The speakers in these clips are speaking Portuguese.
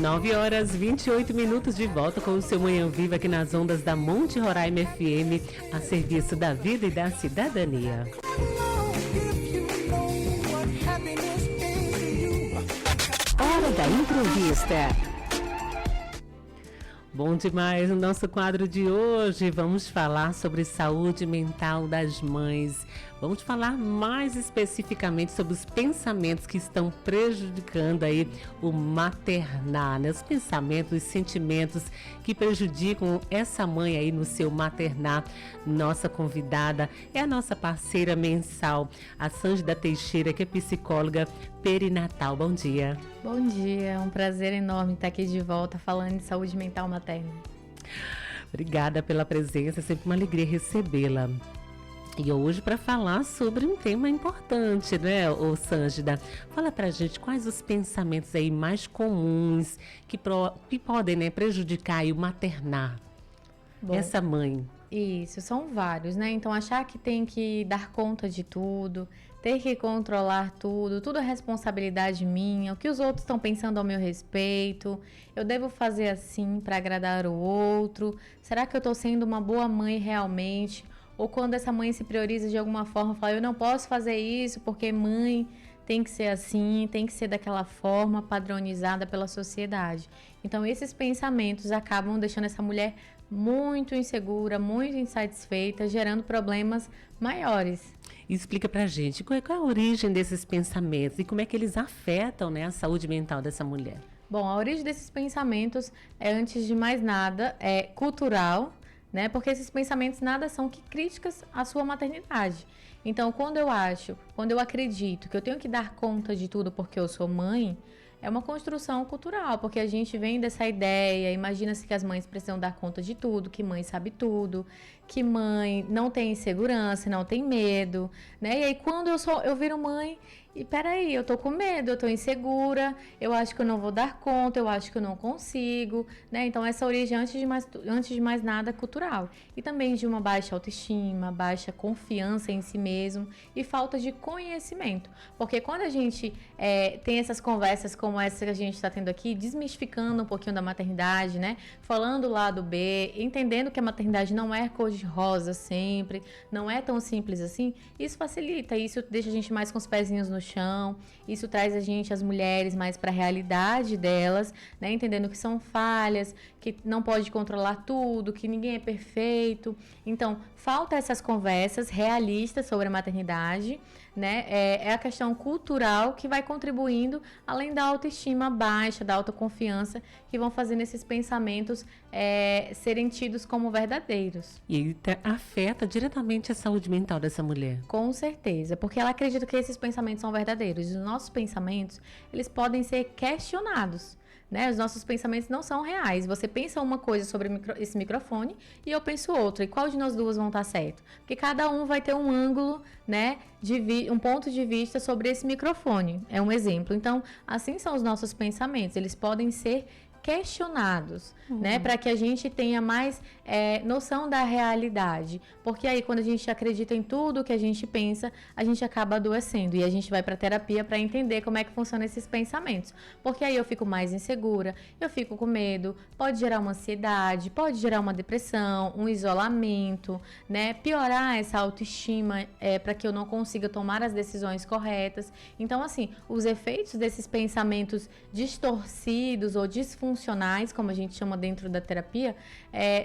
9 horas 28 minutos de volta com o seu Manhã Viva aqui nas ondas da Monte Roraima FM, a serviço da vida e da cidadania. Hora da entrevista. Bom demais, no nosso quadro de hoje vamos falar sobre saúde mental das mães. Vamos falar mais especificamente sobre os pensamentos que estão prejudicando aí o maternar, né? Os pensamentos, os sentimentos que prejudicam essa mãe aí no seu maternar. Nossa convidada é a nossa parceira mensal, a Sângida Teixeira, que é psicóloga perinatal. Bom dia. Bom dia, é um prazer enorme estar aqui de volta falando de saúde mental materna. Obrigada pela presença, é sempre uma alegria recebê-la. E hoje para falar sobre um tema importante, né, Sângida? Fala pra gente quais os pensamentos aí mais comuns que podem, né, prejudicar aí o maternar. Bom, essa mãe. Isso, são vários, né? Então achar que tem que dar conta de tudo, ter que controlar tudo é responsabilidade minha, o que os outros estão pensando ao meu respeito, eu devo fazer assim para agradar o outro, será que eu estou sendo uma boa mãe realmente? Ou quando essa mãe se prioriza de alguma forma, fala, eu não posso fazer isso porque mãe tem que ser assim, tem que ser daquela forma padronizada pela sociedade. Então esses pensamentos acabam deixando essa mulher muito insegura, muito insatisfeita, gerando problemas maiores. Explica pra gente qual é a origem desses pensamentos e como é que eles afetam, né, a saúde mental dessa mulher. Bom, a origem desses pensamentos é, antes de mais nada, é cultural, né? Porque esses pensamentos nada são que críticas à sua maternidade. Então, quando eu acredito que eu tenho que dar conta de tudo porque eu sou mãe, é uma construção cultural, porque a gente vem dessa ideia, imagina-se que as mães precisam dar conta de tudo, que mãe sabe tudo, que mãe não tem insegurança, não tem medo, né? E aí quando eu viro mãe, e peraí, eu tô com medo, eu tô insegura, eu acho que eu não vou dar conta, eu acho que eu não consigo, né? Então essa origem, antes de mais nada, cultural. E também de uma baixa autoestima, baixa confiança em si mesmo e falta de conhecimento. Porque quando a gente tem essas conversas como essa que a gente está tendo aqui, desmistificando um pouquinho da maternidade, né? Falando o lado B, entendendo que a maternidade não é cor-de-rosa sempre, não é tão simples assim, isso facilita, isso deixa a gente mais com os pezinhos no chão, isso traz a gente, as mulheres, mais para a realidade delas, né? Entendendo que são falhas, que não pode controlar tudo, que ninguém é perfeito. Então, falta essas conversas realistas sobre a maternidade, né? É a questão cultural que vai contribuindo, além da autoestima baixa, da autoconfiança, que vão fazendo esses pensamentos serem tidos como verdadeiros. E afeta diretamente a saúde mental dessa mulher. Com certeza, porque ela acredita que esses pensamentos são verdadeiros. Os nossos pensamentos, eles podem ser questionados, né? Os nossos pensamentos não são reais. Você pensa uma coisa sobre esse microfone e eu penso outra. E qual de nós duas vão estar certo? Porque cada um vai ter um ângulo, né, um ponto de vista sobre esse microfone. É um exemplo. Então, assim são os nossos pensamentos. Eles podem ser questionados, né, para que a gente tenha mais noção da realidade, porque aí quando a gente acredita em tudo que a gente pensa, a gente acaba adoecendo e a gente vai para terapia para entender como é que funcionam esses pensamentos, porque aí eu fico mais insegura, eu fico com medo, pode gerar uma ansiedade, pode gerar uma depressão, um isolamento, né, piorar essa autoestima para que eu não consiga tomar as decisões corretas. Então, assim, os efeitos desses pensamentos distorcidos ou disfuncionais, como a gente chama dentro da terapia,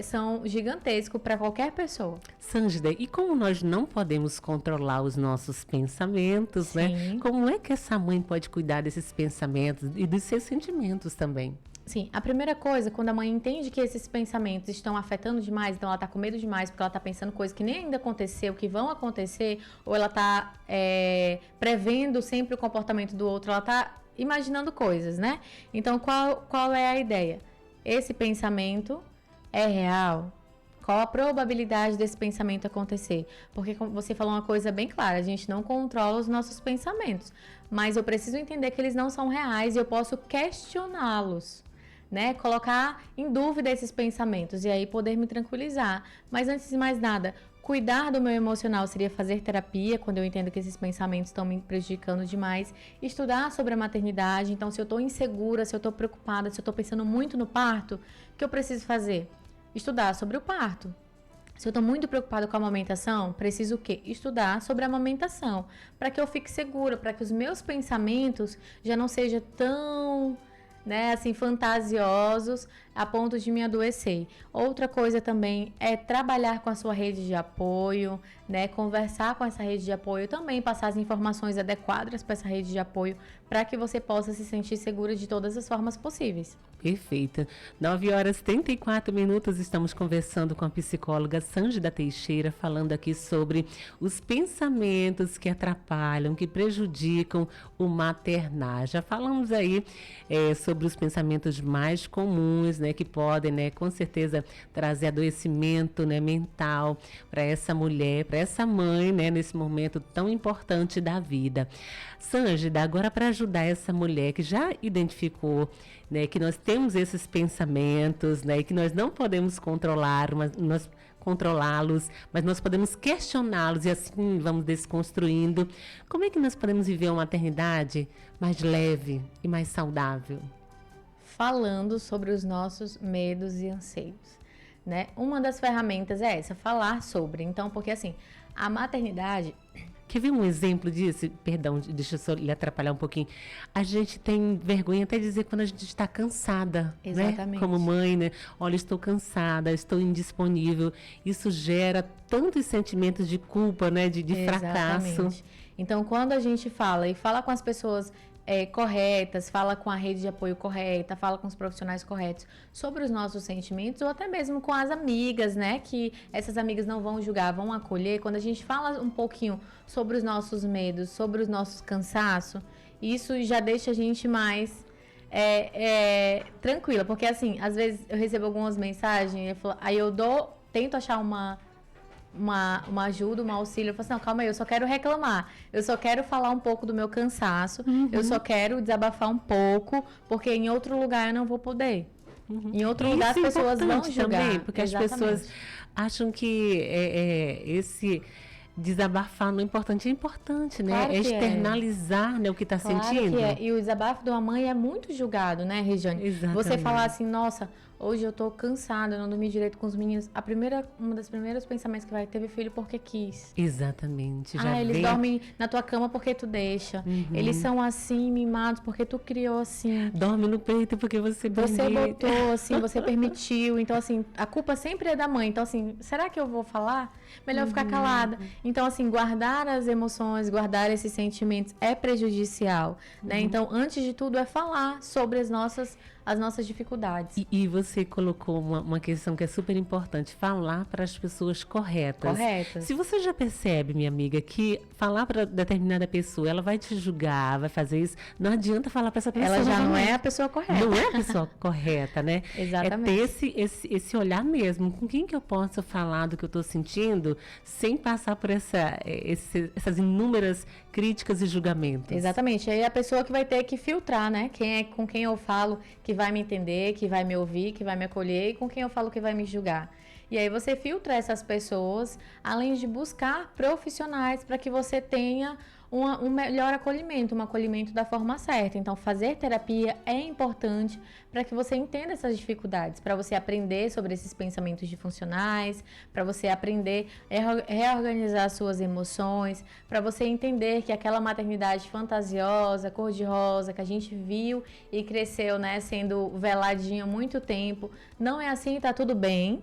são gigantescos para qualquer pessoa. Sângida, e como nós não podemos controlar os nossos pensamentos, sim, né? Como é que essa mãe pode cuidar desses pensamentos e dos seus sentimentos também? Sim, a primeira coisa, quando a mãe entende que esses pensamentos estão afetando demais, então ela tá com medo demais, porque ela tá pensando coisas que nem ainda aconteceu, que vão acontecer, ou ela tá prevendo sempre o comportamento do outro, ela tá imaginando coisas, né? Então, qual é a ideia? Esse pensamento é real? Qual a probabilidade desse pensamento acontecer? Porque como você falou uma coisa bem clara, a gente não controla os nossos pensamentos, mas eu preciso entender que eles não são reais e eu posso questioná-los, né? Colocar em dúvida esses pensamentos e aí poder me tranquilizar. Mas antes de mais nada, Cuidar do meu emocional seria fazer terapia, quando eu entendo que esses pensamentos estão me prejudicando demais. Estudar sobre a maternidade, então se eu estou insegura, se eu estou preocupada, se eu estou pensando muito no parto, o que eu preciso fazer? Estudar sobre o parto. Se eu estou muito preocupada com a amamentação, preciso o quê? Estudar sobre a amamentação, para que eu fique segura, para que os meus pensamentos já não sejam tão, né, assim, fantasiosos a ponto de me adoecer. Outra coisa também é trabalhar com a sua rede de apoio, né, conversar com essa rede de apoio, também passar as informações adequadas para essa rede de apoio, para que você possa se sentir segura de todas as formas possíveis. Perfeita. 9h34, estamos conversando com a psicóloga Sângida Teixeira, falando aqui sobre os pensamentos que atrapalham, que prejudicam o maternar. Já falamos aí sobre os pensamentos mais comuns, né, que podem, né, com certeza trazer adoecimento, né, mental para essa mulher, para essa mãe, né, nesse momento tão importante da vida. Sângida, agora para ajudar essa mulher que já identificou, né, que nós temos esses pensamentos, né, e que nós não podemos controlá-los, mas nós podemos questioná-los e assim vamos desconstruindo. Como é que nós podemos viver uma maternidade mais leve e mais saudável? Falando sobre os nossos medos e anseios, né? Uma das ferramentas é essa, falar sobre. Então, porque assim, a maternidade... Quer ver um exemplo disso? Perdão, deixa eu só lhe atrapalhar um pouquinho. A gente tem vergonha até de dizer quando a gente está cansada, Exatamente. Né? Como mãe, né? Olha, estou cansada, estou indisponível. Isso gera tantos sentimentos de culpa, né? De fracasso. Então, quando a gente fala e fala com as pessoas corretas, fala com a rede de apoio correta, fala com os profissionais corretos sobre os nossos sentimentos ou até mesmo com as amigas, né? Que essas amigas não vão julgar, vão acolher. Quando a gente fala um pouquinho sobre os nossos medos, sobre os nossos cansaços, isso já deixa a gente mais tranquila. Porque assim, às vezes eu recebo algumas mensagens, aí eu tento achar uma ajuda, um auxílio. Eu falo assim, não, calma aí, eu só quero reclamar. Eu só quero falar um pouco do meu cansaço. Eu só quero desabafar um pouco, porque em outro lugar eu não vou poder. Em outro lugar as pessoas vão julgar. Também, porque Exatamente. as pessoas acham que esse desabafar não é importante, né? Claro é externalizar né, o que está sentindo. Que é. E o desabafo de uma mãe é muito julgado, né, Regiane? Exatamente. Você falar assim, nossa, hoje eu tô cansada, eu não dormi direito com os meninos. Uma das primeiros pensamentos que vai ter filho porque quis. Exatamente. Eles dormem na tua cama porque tu deixa. Eles são assim, mimados, porque tu criou assim. Dorme no peito porque você botou, assim, você permitiu. Então, assim, a culpa sempre é da mãe. Então, assim, será que eu vou falar? Melhor ficar calada. Então, assim, guardar as emoções, guardar esses sentimentos é prejudicial, né? Então, antes de tudo, é falar sobre as nossas dificuldades. E você colocou uma questão que é super importante, falar para as pessoas corretas. Se você já percebe, minha amiga, que falar para determinada pessoa, ela vai te julgar, vai fazer isso, não adianta falar para essa pessoa. Ela já não é a pessoa correta. Não é a pessoa correta, né? Exatamente. É ter esse olhar mesmo. Com quem que eu posso falar do que eu estou sentindo sem passar por essas inúmeras críticas e julgamentos? Exatamente. Aí é a pessoa que vai ter que filtrar, né? Com quem eu falo que vai me entender, que vai me ouvir, que vai me acolher e com quem eu falo que vai me julgar. E aí você filtra essas pessoas, além de buscar profissionais para que você tenha um melhor acolhimento, um acolhimento da forma certa. Então, fazer terapia é importante para que você entenda essas dificuldades, para você aprender sobre esses pensamentos disfuncionais, para você aprender a reorganizar suas emoções, para você entender que aquela maternidade fantasiosa, cor-de-rosa, que a gente viu e cresceu, né, sendo veladinha há muito tempo, não é assim, tá tudo bem.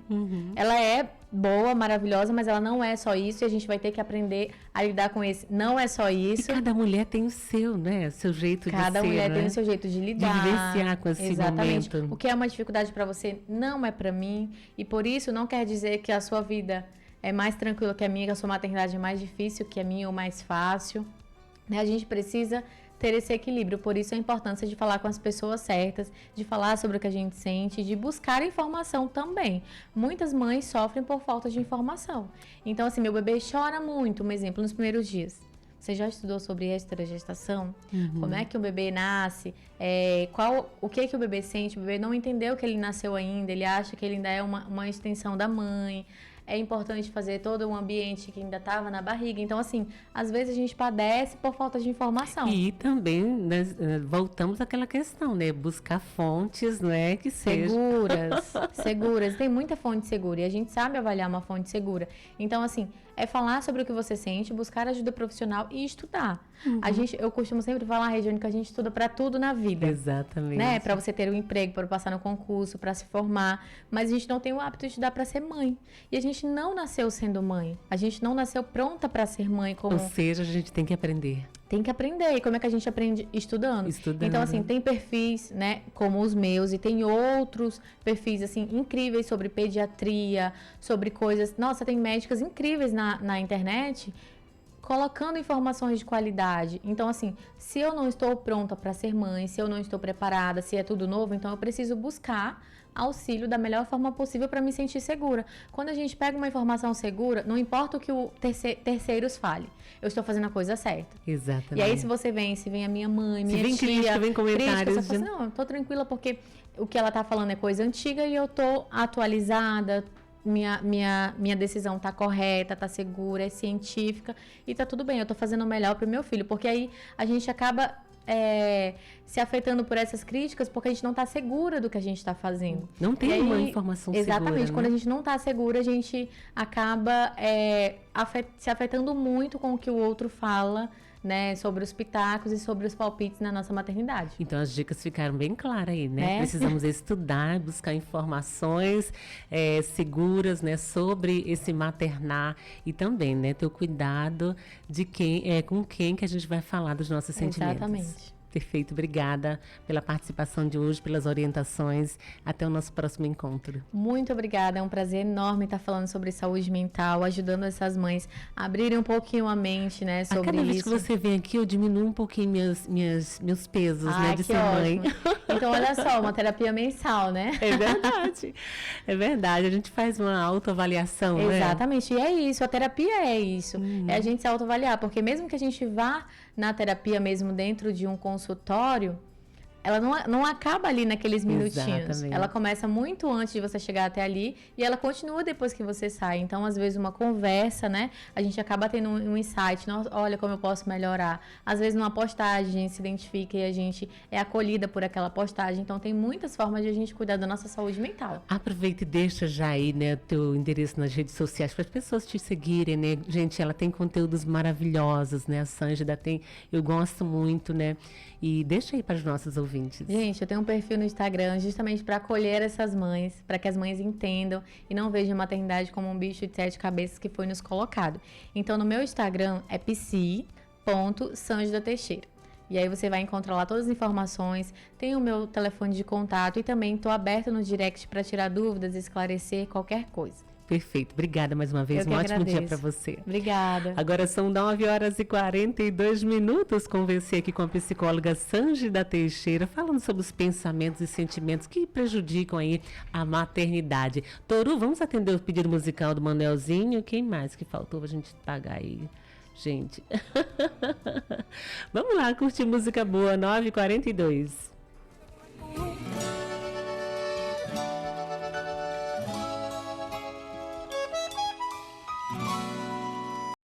Ela é boa, maravilhosa, mas ela não é só isso e a gente vai ter que aprender a lidar com esse. Não é só isso. E cada mulher tem o seu, né? Seu jeito de ser, Cada mulher tem o seu jeito de lidar. De vivenciar com esse Exatamente. momento. O que é uma dificuldade para você não é para mim e por isso não quer dizer que a sua vida é mais tranquila que a minha, que a sua maternidade é mais difícil que a minha ou mais fácil. Né? A gente precisa ter esse equilíbrio, por isso a importância de falar com as pessoas certas, de falar sobre o que a gente sente, de buscar informação também. Muitas mães sofrem por falta de informação. Então, assim, meu bebê chora muito, um exemplo, nos primeiros dias. Você já estudou sobre esterogestação? Como é que o bebê nasce? O que o bebê sente? O bebê não entendeu que ele nasceu ainda, ele acha que ele ainda é uma extensão da mãe. é importante fazer todo um ambiente que ainda estava na barriga. Então, assim, às vezes a gente padece por falta de informação. E também, né, voltamos àquela questão, né? Buscar fontes, né, que sejam seguras. Tem muita fonte segura e a gente sabe avaliar uma fonte segura. Então, assim, é falar sobre o que você sente, buscar ajuda profissional e estudar. Eu costumo sempre falar, Regiane, que a gente estuda para tudo na vida. Exatamente. Né? Para você ter um emprego, para passar no concurso, para se formar. Mas a gente não tem o hábito de estudar para ser mãe. E a gente não nasceu sendo mãe. A gente não nasceu pronta para ser mãe. Ou seja, a gente tem que aprender. Tem que aprender. E como é que a gente aprende? Estudando. Então, assim, tem perfis, né, como os meus, e tem outros perfis, assim, incríveis sobre pediatria, sobre coisas... Nossa, tem médicas incríveis na internet colocando informações de qualidade. Então, assim, se eu não estou pronta para ser mãe, se eu não estou preparada, se é tudo novo, então eu preciso buscar auxílio da melhor forma possível para me sentir segura. Quando a gente pega uma informação segura, não importa o que o terceiros fale, eu estou fazendo a coisa certa. Exatamente. E aí, se vem a minha mãe, minha tia... Se vem crítica, vem comentários... Você fala assim, não, eu tô tranquila porque o que ela tá falando é coisa antiga e eu tô atualizada, minha decisão tá correta, tá segura, é científica e tá tudo bem, eu tô fazendo o melhor pro meu filho. Porque aí a gente acaba... se afetando por essas críticas porque a gente não está segura do que a gente está fazendo. Não tem uma informação segura. Exatamente. Né? Quando a gente não está segura, a gente acaba se afetando muito com o que o outro fala, né, sobre os pitacos e sobre os palpites na nossa maternidade. Então as dicas ficaram bem claras aí, né? Precisamos estudar, buscar informações seguras, né, sobre esse maternar e também, né, ter o cuidado de com quem que a gente vai falar dos nossos sentimentos. Exatamente. Perfeito, obrigada pela participação de hoje, pelas orientações. Até o nosso próximo encontro. Muito obrigada, é um prazer enorme estar falando sobre saúde mental, ajudando essas mães a abrirem um pouquinho a mente, né, sobre isso. A cada vez que você vem aqui, eu diminuo um pouquinho meus pesos, né, de ser mãe. Então, olha só, uma terapia mensal, né? É verdade, é verdade. A gente faz uma autoavaliação, né? Exatamente, e é isso, a terapia é isso. É a gente se autoavaliar, porque mesmo que a gente vá na terapia mesmo dentro de um consultório, ela não acaba ali naqueles minutinhos. Exatamente. Ela começa muito antes de você chegar até ali e ela continua depois que você sai. Então, às vezes, uma conversa, né? A gente acaba tendo um insight. Nossa, olha como eu posso melhorar. Às vezes, numa postagem, a gente se identifica e a gente é acolhida por aquela postagem. Então, tem muitas formas de a gente cuidar da nossa saúde mental. Aproveita e deixa já aí, né, teu endereço nas redes sociais para as pessoas te seguirem, né? Gente, ela tem conteúdos maravilhosos, né? A Sângida tem, eu gosto muito, né? E deixa aí para os nossos ouvintes. Gente, eu tenho um perfil no Instagram justamente para acolher essas mães, para que as mães entendam e não vejam a maternidade como um bicho de 7 cabeças que foi nos colocado. Então, no meu Instagram é psi.sangidateixeira. E aí você vai encontrar lá todas as informações, tem o meu telefone de contato e também estou aberta no direct para tirar dúvidas, esclarecer qualquer coisa. Perfeito. Obrigada mais uma vez. Um ótimo dia para você. Obrigada. Agora são 9h42. Conversei aqui com a psicóloga Sângida Teixeira, falando sobre os pensamentos e sentimentos que prejudicam aí a maternidade. Toru, vamos atender o pedido musical do Manuelzinho? Quem mais que faltou pra gente pagar aí? Gente. Vamos lá, curtir música boa, 9h42.